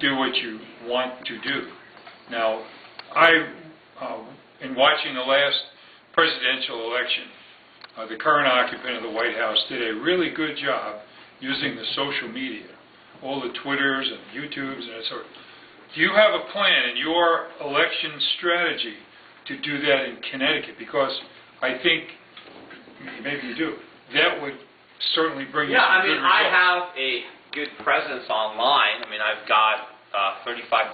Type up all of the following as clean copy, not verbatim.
do what you want to do. Now, in watching the last presidential election, the current occupant of the White House did a really good job using the social media, all the Twitters and YouTubes and that sort of. Do you have a plan in your election strategy to do that in Connecticut? Because I think, maybe you do, that would certainly bring you some good results. I have a good presence online. I mean, I've got 35,000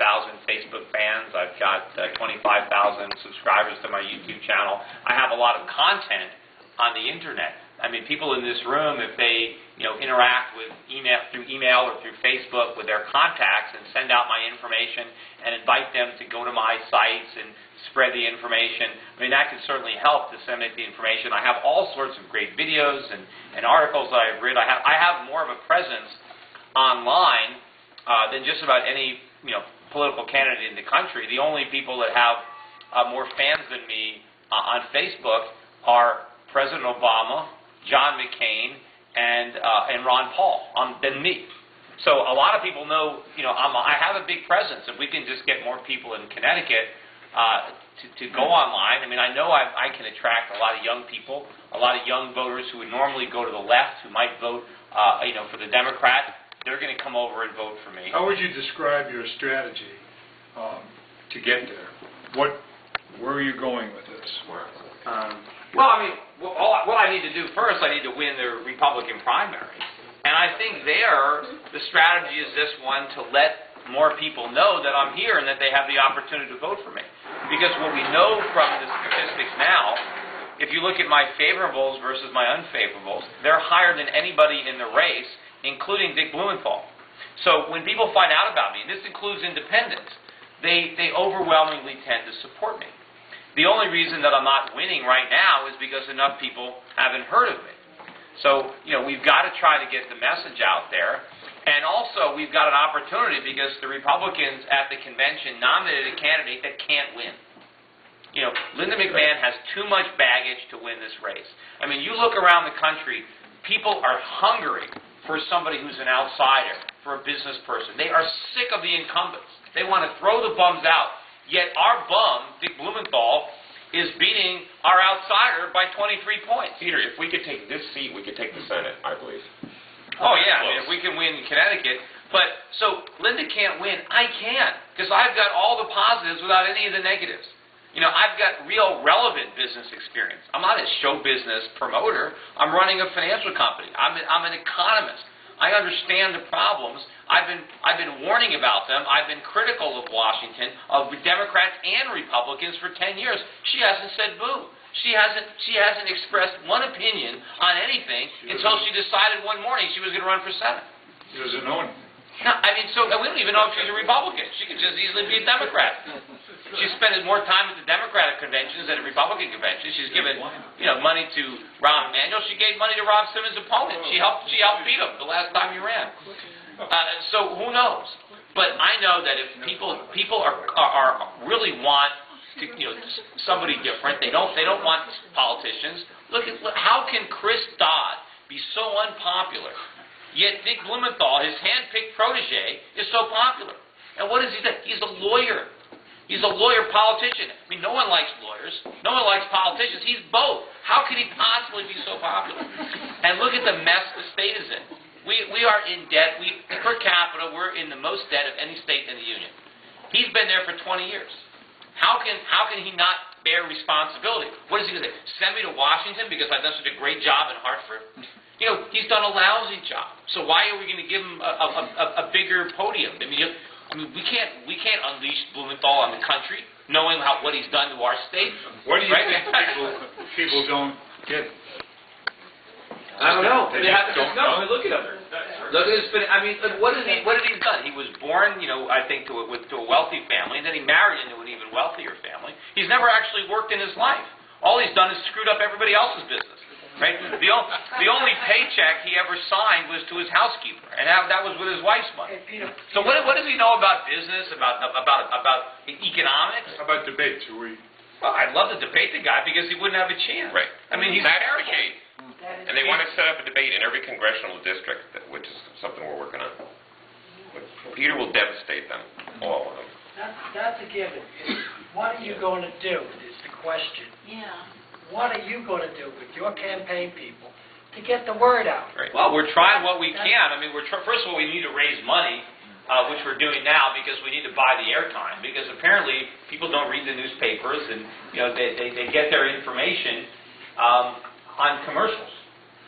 Facebook fans. I've got 25,000 subscribers to my YouTube channel. I have a lot of content on the internet. I mean, people in this room, if they interact with through email or through Facebook with their contacts and send out my information and invite them to go to my sites and spread the information, I mean, that could certainly help disseminate the information. I have all sorts of great videos and articles that I've written. I have more of a presence online than just about any political candidate in the country. The only people that have more fans than me on Facebook are President Obama, John McCain, and Ron Paul, than me. So a lot of people know, I have a big presence. If we can just get more people in Connecticut to go online, I mean, I know I can attract a lot of young people, a lot of young voters who would normally go to the left, who might vote, for the Democrat. They're going to come over and vote for me. How would you describe your strategy to get there? Where are you going with this? Well, I mean, what I need to do first, I need to win the Republican primary. And I think the strategy is this one, to let more people know that I'm here and that they have the opportunity to vote for me. Because what we know from the statistics now, if you look at my favorables versus my unfavorables, they're higher than anybody in the race, including Dick Blumenthal. So when people find out about me, and this includes independents, they overwhelmingly tend to support me. The only reason that I'm not winning right now is because enough people haven't heard of me. So, we've got to try to get the message out there. And also, we've got an opportunity because the Republicans at the convention nominated a candidate that can't win. Linda McMahon has too much baggage to win this race. I mean, you look around the country, people are hungry for somebody who's an outsider, for a business person. They are sick of the incumbents. They want to throw the bums out. Yet our bum, Dick Blumenthal, is beating our outsider by 23 points. Peter, if we could take this seat, we could take the Senate, I believe. Oh, yeah, I mean, if we can win in Connecticut. But, so, Linda can't win. I can, because I've got all the positives without any of the negatives. I've got real relevant business experience. I'm not a show business promoter. I'm running a financial company. I'm an economist. I understand the problems. I've been warning about them. I've been critical of Washington, of Democrats and Republicans for 10 years. She hasn't said boo. She hasn't expressed one opinion on anything until she decided one morning she was going to run for Senate. She doesn't know anything. No, I mean, so we don't even know if she's a Republican. She could just easily be a Democrat. She's spending more time at the Democratic conventions than at Republican conventions. She's given, money to Rahm Emanuel. She gave money to Rob Simmons' opponent. She helped beat him the last time he ran. So who knows? But I know that if people are really want to, somebody different. They don't want politicians. Look at how can Chris Dodd be so unpopular? Yet Dick Blumenthal, his hand-picked protege, is so popular. And what is he? He's a lawyer. He's a lawyer politician. I mean, no one likes lawyers. No one likes politicians. He's both. How could he possibly be so popular? And look at the mess the state is in. We are in debt. Per capita, we're in the most debt of any state in the union. He's been there for 20 years. How can he not bear responsibility? What is he going to say? Send me to Washington because I've done such a great job in Hartford? He's done a lousy job. So why are we going to give him a bigger podium? I mean, we can't unleash Blumenthal on the country, knowing what he's done to our state. What do you think people don't get? I don't know. They have to discover. Look at him. Look at his. I mean, what did he done? He was born, I think, to a wealthy family, and then he married into an even wealthier family. He's never actually worked in his life. All he's done is screwed up everybody else's business. Right? The only paycheck he ever signed was to his housekeeper, and that was with his wife's money. So what does he know about business, about economics? How about debates? Well, I'd love to debate the guy because he wouldn't have a chance. Right. I mean, he's terrible. And they want to set up a debate in every congressional district, which is something we're working on. Peter will devastate them, all of them. That's a given. What are you going to do is the question. Yeah. What are you going to do with your campaign people to get the word out? Right. Well, we're trying what we can. I mean, first of all, we need to raise money, which we're doing now because we need to buy the airtime. Because apparently people don't read the newspapers, and they get their information on commercials.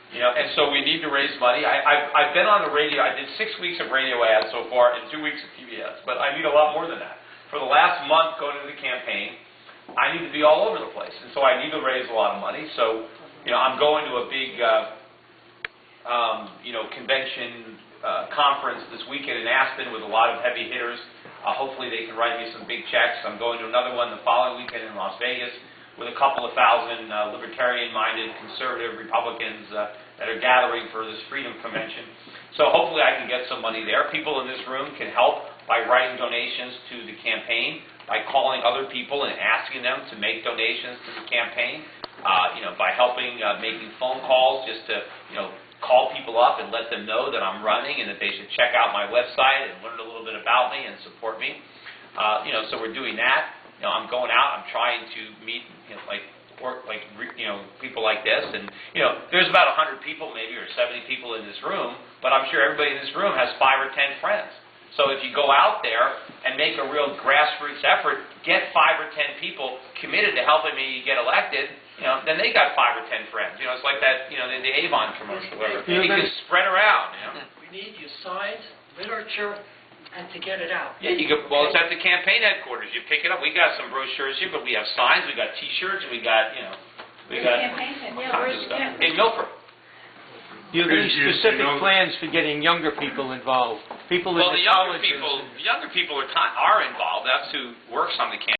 And so we need to raise money. I've been on the radio. I did 6 weeks of radio ads so far and 2 weeks of TV ads, but I need a lot more than that. For the last month going into the campaign, I need to be all over the place, and so I need to raise a lot of money. So, I'm going to a big, convention conference this weekend in Aspen with a lot of heavy hitters. Hopefully they can write me some big checks. I'm going to another one the following weekend in Las Vegas with a couple of thousand libertarian-minded conservative Republicans that are gathering for this Freedom Convention. So hopefully I can get some money there. People in this room can help by writing donations to the campaign, by calling other people and asking them to make donations to the campaign, by helping making phone calls just to, call people up and let them know that I'm running and that they should check out my website and learn a little bit about me and support me. So we're doing that. I'm going out. I'm trying to meet, people like this, and there's about 100 people maybe or 70 people in this room, but I'm sure everybody in this room has 5 or 10 friends. So if you go out there and make a real grassroots effort, get 5 or 10 people committed to helping me get elected, then they got 5 or 10 friends. It's like that, the Avon commercial, whatever. It can spread around. We need your signs, literature, and to get it out. Yeah, well, it's at the campaign headquarters. You pick it up. We got some brochures here, but we have signs, we got T-shirts, and we got all kinds of stuff. In Milford. Do you have any specific plans for getting younger people involved? People in Well, the the younger colleges? people are involved. That's who works on the campaign.